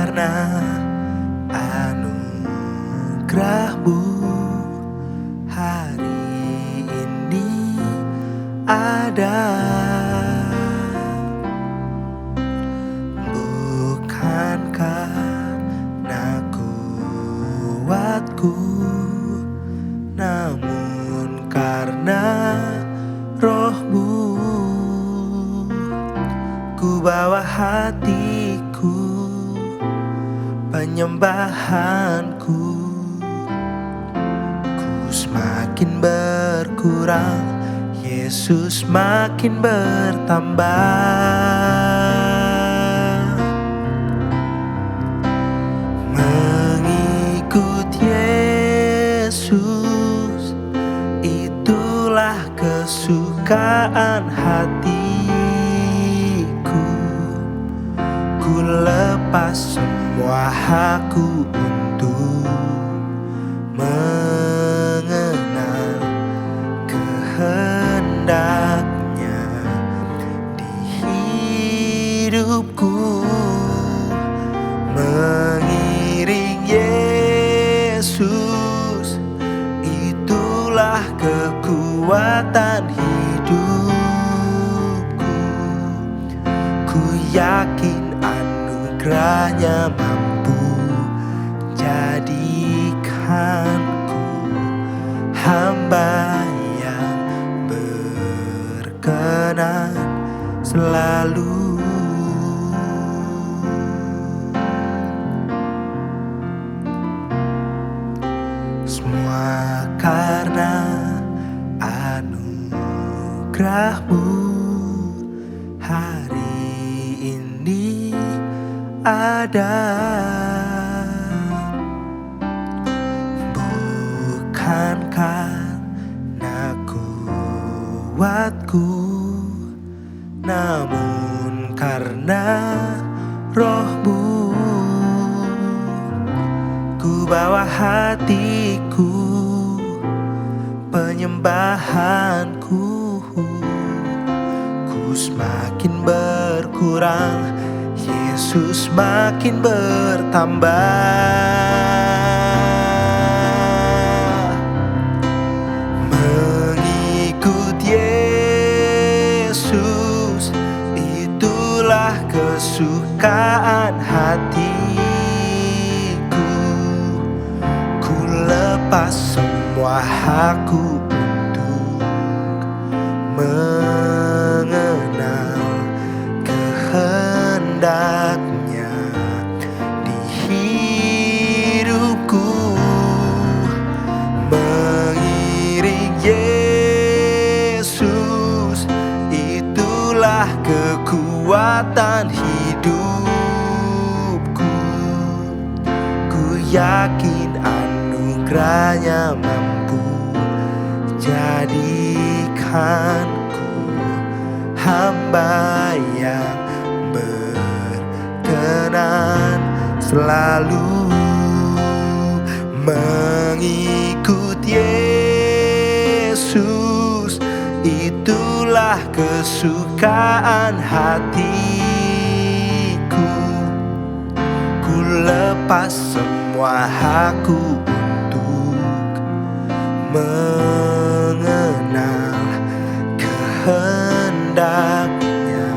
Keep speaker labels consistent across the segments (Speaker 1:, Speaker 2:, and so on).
Speaker 1: karena anugerah-Mu hari ini ada. Bukan karena kuatku, namun karena Roh-Mu. Ku bawa hatiku, penyembahanku, ku semakin berkurang, Yesus makin bertambah. Mengikut Yesus, itulah kesukaan hatiku. Ku lepas semua hakku untuk mengenal kehendak-Nya di hidupku. Mengiring Yesus, itulah kekuatan hidupku. Ku yakin anugerah-Nya mampu jadikanku hamba yang berkenan selalu. Semua karena anugerah-Mu hari ini ada. Bukan karena kuatku, namun karena Roh-Mu. Ku bawa hatiku, penyembahanku, ku semakin berkurang, Yesus makin bertambah. Mengikut Yesus, itulah kesukaan hatiku. Ku lepas semua hakku untuk mengenal kehendak-Nya di hidupku. Mengiring Yesus, itulah kekuatan hidupku. Ku yakin anugerah-Nya mampu jadikanku hamba yang berkenan selalu. Mengikut Yesus, itulah kesukaan hatiku. Ku lepas semua hakku untuk mengenal kehendak-Nya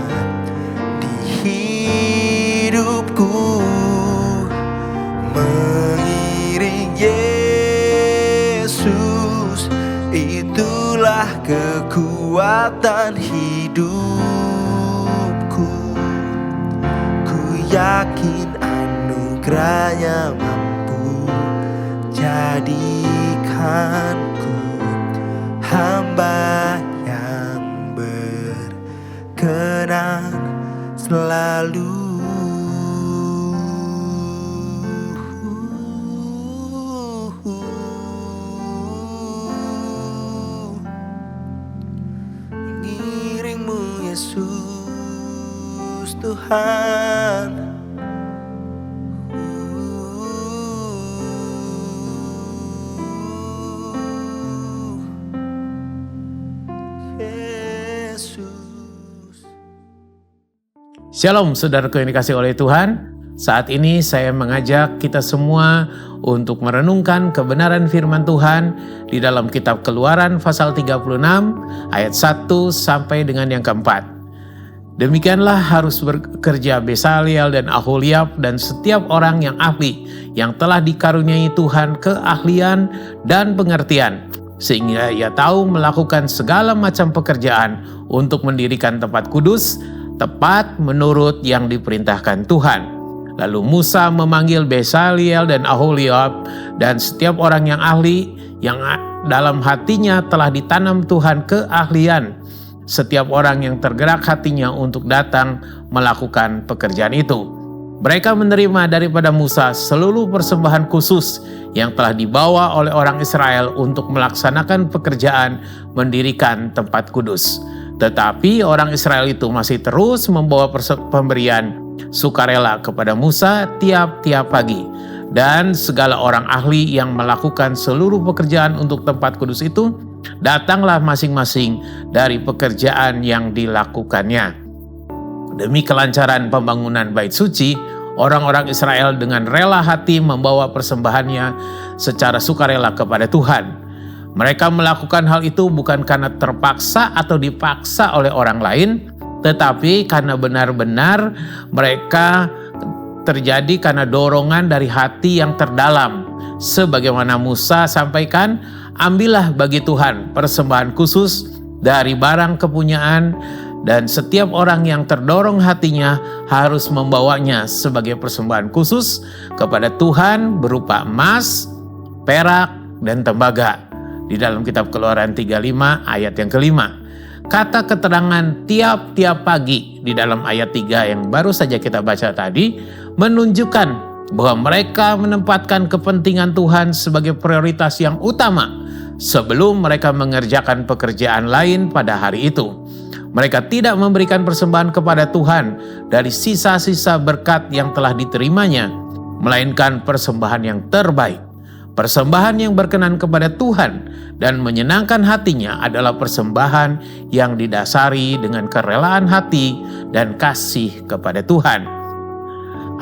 Speaker 1: di hidupku. Mengiring Yesus, itulah kekuatan hidupku. Ku yakin anugerah-Nya mampu jadikanku hamba yang berkenan selalu. Mengiring-Mu Yesus Tuhan.
Speaker 2: Shalom saudaraku yang dikasihi oleh Tuhan. Saat ini saya mengajak kita semua untuk merenungkan kebenaran firman Tuhan di dalam kitab Keluaran pasal 36 ayat 1 sampai dengan yang keempat. Demikianlah harus bekerja Besaliel dan Aholiab dan setiap orang yang ahli yang telah dikaruniai Tuhan keahlian dan pengertian, sehingga ia tahu melakukan segala macam pekerjaan untuk mendirikan tempat kudus tepat menurut yang diperintahkan Tuhan. Lalu Musa memanggil Besaliel dan Aholiab dan setiap orang yang ahli yang dalam hatinya telah ditanam Tuhan keahlian, setiap orang yang tergerak hatinya untuk datang melakukan pekerjaan itu. Mereka menerima daripada Musa seluruh persembahan khusus yang telah dibawa oleh orang Israel untuk melaksanakan pekerjaan mendirikan tempat kudus. Tetapi orang Israel itu masih terus membawa pemberian sukarela kepada Musa tiap-tiap pagi. Dan segala orang ahli yang melakukan seluruh pekerjaan untuk tempat kudus itu datanglah masing-masing dari pekerjaan yang dilakukannya. Demi kelancaran pembangunan bait suci, orang-orang Israel dengan rela hati membawa persembahannya secara sukarela kepada Tuhan. Mereka melakukan hal itu bukan karena terpaksa atau dipaksa oleh orang lain, tetapi karena benar-benar mereka terjadi karena dorongan dari hati yang terdalam. Sebagaimana Musa sampaikan, ambillah bagi Tuhan persembahan khusus dari barang kepunyaan, dan setiap orang yang terdorong hatinya harus membawanya sebagai persembahan khusus kepada Tuhan berupa emas, perak, dan tembaga. Di dalam kitab Keluaran 35 ayat yang kelima. Kata keterangan tiap-tiap pagi di dalam ayat 3 yang baru saja kita baca tadi menunjukkan bahwa mereka menempatkan kepentingan Tuhan sebagai prioritas yang utama sebelum mereka mengerjakan pekerjaan lain pada hari itu. Mereka tidak memberikan persembahan kepada Tuhan dari sisa-sisa berkat yang telah diterimanya, melainkan persembahan yang terbaik. Persembahan yang berkenan kepada Tuhan dan menyenangkan hatinya adalah persembahan yang didasari dengan kerelaan hati dan kasih kepada Tuhan.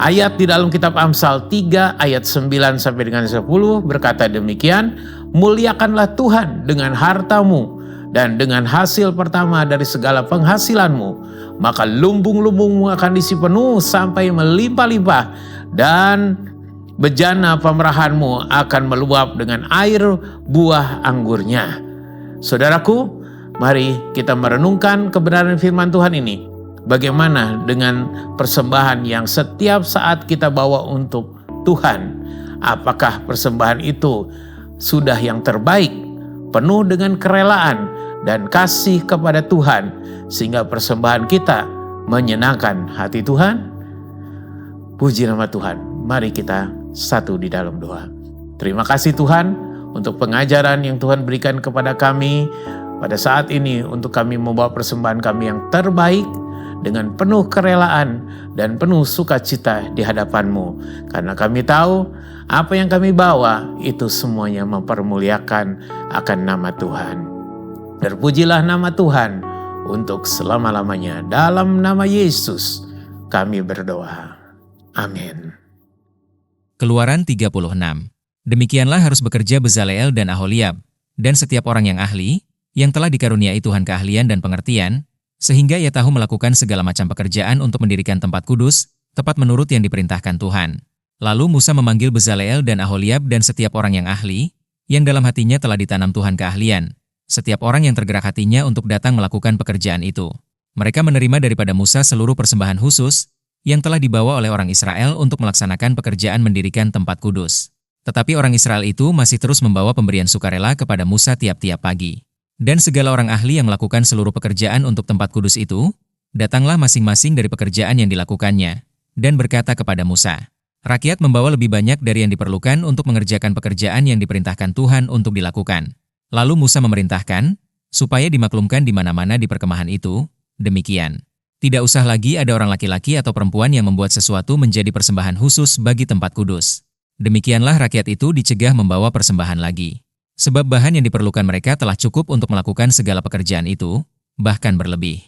Speaker 2: Ayat di dalam kitab Amsal 3 ayat 9 sampai dengan 10 berkata demikian, muliakanlah Tuhan dengan hartamu dan dengan hasil pertama dari segala penghasilanmu, maka lumbung-lumbungmu akan diisi penuh sampai melimpah-limpah, dan bejana pemerahanmu akan meluap dengan air buah anggurnya. Saudaraku, mari kita merenungkan kebenaran firman Tuhan ini. Bagaimana dengan persembahan yang setiap saat kita bawa untuk Tuhan? Apakah persembahan itu sudah yang terbaik, penuh dengan kerelaan dan kasih kepada Tuhan, sehingga persembahan kita menyenangkan hati Tuhan? Puji nama Tuhan. Mari kita satu di dalam doa. Terima kasih Tuhan untuk pengajaran yang Tuhan berikan kepada kami pada saat ini, untuk kami membawa persembahan kami yang terbaik dengan penuh kerelaan dan penuh sukacita di hadapan-Mu. Karena kami tahu apa yang kami bawa itu semuanya mempermuliakan akan nama Tuhan. Terpujilah nama Tuhan untuk selama-lamanya. Dalam nama Yesus kami berdoa. Amin.
Speaker 3: Keluaran 36. Demikianlah harus bekerja Bezaleel dan Aholiab, dan setiap orang yang ahli, yang telah dikaruniai Tuhan keahlian dan pengertian, sehingga ia tahu melakukan segala macam pekerjaan untuk mendirikan tempat kudus, tepat menurut yang diperintahkan Tuhan. Lalu Musa memanggil Bezaleel dan Aholiab dan setiap orang yang ahli, yang dalam hatinya telah ditanam Tuhan keahlian, setiap orang yang tergerak hatinya untuk datang melakukan pekerjaan itu. Mereka menerima daripada Musa seluruh persembahan khusus, yang telah dibawa oleh orang Israel untuk melaksanakan pekerjaan mendirikan tempat kudus. Tetapi orang Israel itu masih terus membawa pemberian sukarela kepada Musa tiap-tiap pagi. Dan segala orang ahli yang melakukan seluruh pekerjaan untuk tempat kudus itu, datanglah masing-masing dari pekerjaan yang dilakukannya, dan berkata kepada Musa, rakyat membawa lebih banyak dari yang diperlukan untuk mengerjakan pekerjaan yang diperintahkan Tuhan untuk dilakukan. Lalu Musa memerintahkan, supaya dimaklumkan di mana-mana di perkemahan itu, demikian. Tidak usah lagi ada orang laki-laki atau perempuan yang membuat sesuatu menjadi persembahan khusus bagi tempat kudus. Demikianlah rakyat itu dicegah membawa persembahan lagi. Sebab bahan yang diperlukan mereka telah cukup untuk melakukan segala pekerjaan itu, bahkan berlebih.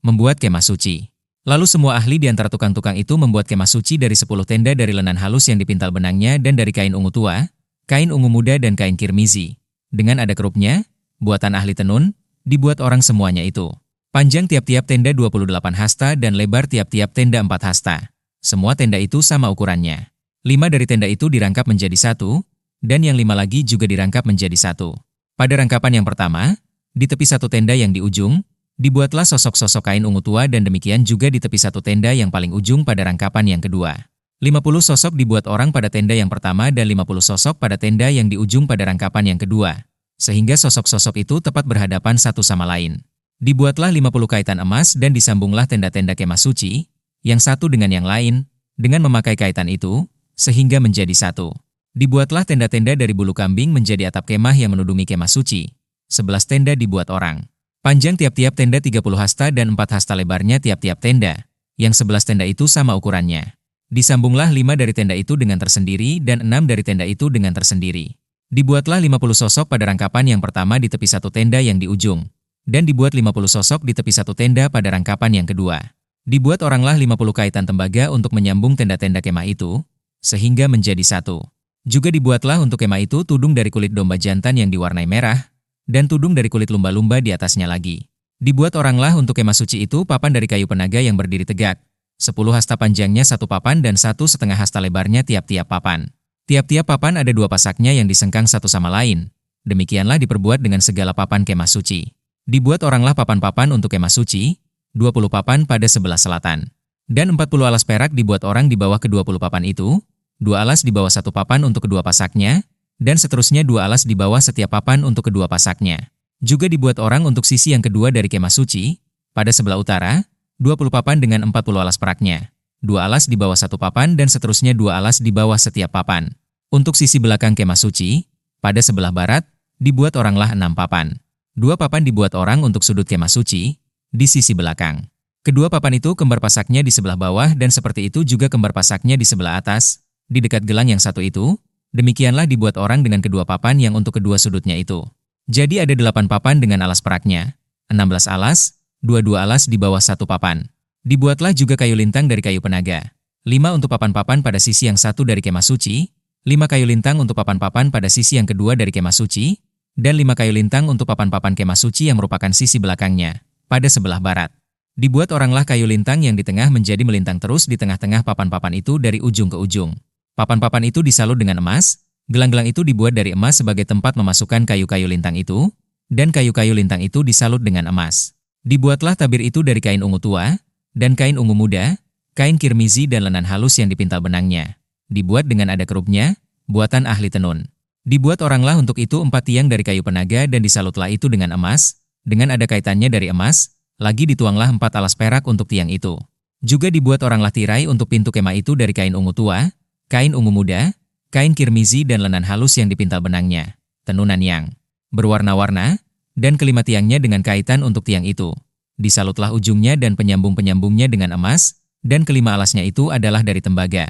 Speaker 3: Membuat kemah suci. Lalu semua ahli di antara tukang-tukang itu membuat kemah suci dari 10 tenda dari lenan halus yang dipintal benangnya dan dari kain ungu tua, kain ungu muda dan kain kirmizi. Dengan ada kerupnya, buatan ahli tenun, dibuat orang semuanya itu. Panjang tiap-tiap tenda 28 hasta dan lebar tiap-tiap tenda 4 hasta. Semua tenda itu sama ukurannya. 5 dari tenda itu dirangkap menjadi satu, dan yang 5 lagi juga dirangkap menjadi satu. Pada rangkapan yang pertama, di tepi satu tenda yang di ujung, dibuatlah sosok-sosok kain ungu tua dan demikian juga di tepi satu tenda yang paling ujung pada rangkapan yang kedua. 50 sosok dibuat orang pada tenda yang pertama dan 50 sosok pada tenda yang di ujung pada rangkapan yang kedua, sehingga sosok-sosok itu tepat berhadapan satu sama lain. Dibuatlah 50 kaitan emas dan disambunglah tenda-tenda kemah suci, yang satu dengan yang lain, dengan memakai kaitan itu, sehingga menjadi satu. Dibuatlah tenda-tenda dari bulu kambing menjadi atap kemah yang menudungi kemah suci. 11 tenda dibuat orang. Panjang tiap-tiap tenda 30 hasta dan 4 hasta lebarnya tiap-tiap tenda, yang 11 tenda itu sama ukurannya. Disambunglah 5 dari tenda itu dengan tersendiri dan 6 dari tenda itu dengan tersendiri. Dibuatlah 50 sosok pada rangkapan yang pertama di tepi satu tenda yang di ujung, dan dibuat 50 sosok di tepi satu tenda pada rangkapan yang kedua. Dibuat oranglah 50 kaitan tembaga untuk menyambung tenda-tenda kemah itu, sehingga menjadi satu. Juga dibuatlah untuk kemah itu tudung dari kulit domba jantan yang diwarnai merah, dan tudung dari kulit lumba-lumba di atasnya lagi. Dibuat oranglah untuk kemah suci itu papan dari kayu penaga yang berdiri tegak. 10 hasta panjangnya satu papan dan 1,5 hasta lebarnya tiap-tiap papan. Tiap-tiap papan ada 2 pasaknya yang disengkang satu sama lain. Demikianlah diperbuat dengan segala papan kemah suci. Dibuat oranglah papan-papan untuk kemah suci, 20 papan pada sebelah selatan. Dan 40 alas perak dibuat orang di bawah ke-20 papan itu, 2 alas di bawah satu papan untuk kedua pasaknya, dan seterusnya 2 alas di bawah setiap papan untuk kedua pasaknya. Juga dibuat orang untuk sisi yang kedua dari kemah suci, pada sebelah utara, 20 papan dengan 40 alas peraknya. 2 alas di bawah satu papan dan seterusnya 2 alas di bawah setiap papan. Untuk sisi belakang kemah suci, pada sebelah barat, dibuat oranglah 6 papan. 2 papan dibuat orang untuk sudut kemah suci, di sisi belakang. Kedua papan itu kembar pasaknya di sebelah bawah dan seperti itu juga kembar pasaknya di sebelah atas, di dekat gelang yang satu itu. Demikianlah dibuat orang dengan kedua papan yang untuk kedua sudutnya itu. Jadi ada 8 papan dengan alas peraknya, 16 alas, 22 alas di bawah satu papan. Dibuatlah juga kayu lintang dari kayu penaga. 5 untuk papan-papan pada sisi yang satu dari kemah suci, 5 kayu lintang untuk papan-papan pada sisi yang kedua dari kemah suci, dan 5 kayu lintang untuk papan-papan kemah suci yang merupakan sisi belakangnya, pada sebelah barat. Dibuat oranglah kayu lintang yang di tengah menjadi melintang terus di tengah-tengah papan-papan itu dari ujung ke ujung. Papan-papan itu disalut dengan emas, gelang-gelang itu dibuat dari emas sebagai tempat memasukkan kayu-kayu lintang itu, dan kayu-kayu lintang itu disalut dengan emas. Dibuatlah tabir itu dari kain ungu tua, dan kain ungu muda, kain kirmizi dan lenan halus yang dipintal benangnya. Dibuat dengan ada kerupnya, buatan ahli tenun. Dibuat oranglah untuk itu 4 tiang dari kayu penaga dan disalutlah itu dengan emas, dengan ada kaitannya dari emas, lagi dituanglah 4 alas perak untuk tiang itu. Juga dibuat oranglah tirai untuk pintu kemah itu dari kain ungu tua, kain ungu muda, kain kirmizi dan lenan halus yang dipintal benangnya, tenunan yang berwarna-warna, dan kelima tiangnya dengan kaitan untuk tiang itu. Disalutlah ujungnya dan penyambung-penyambungnya dengan emas, dan kelima alasnya itu adalah dari tembaga.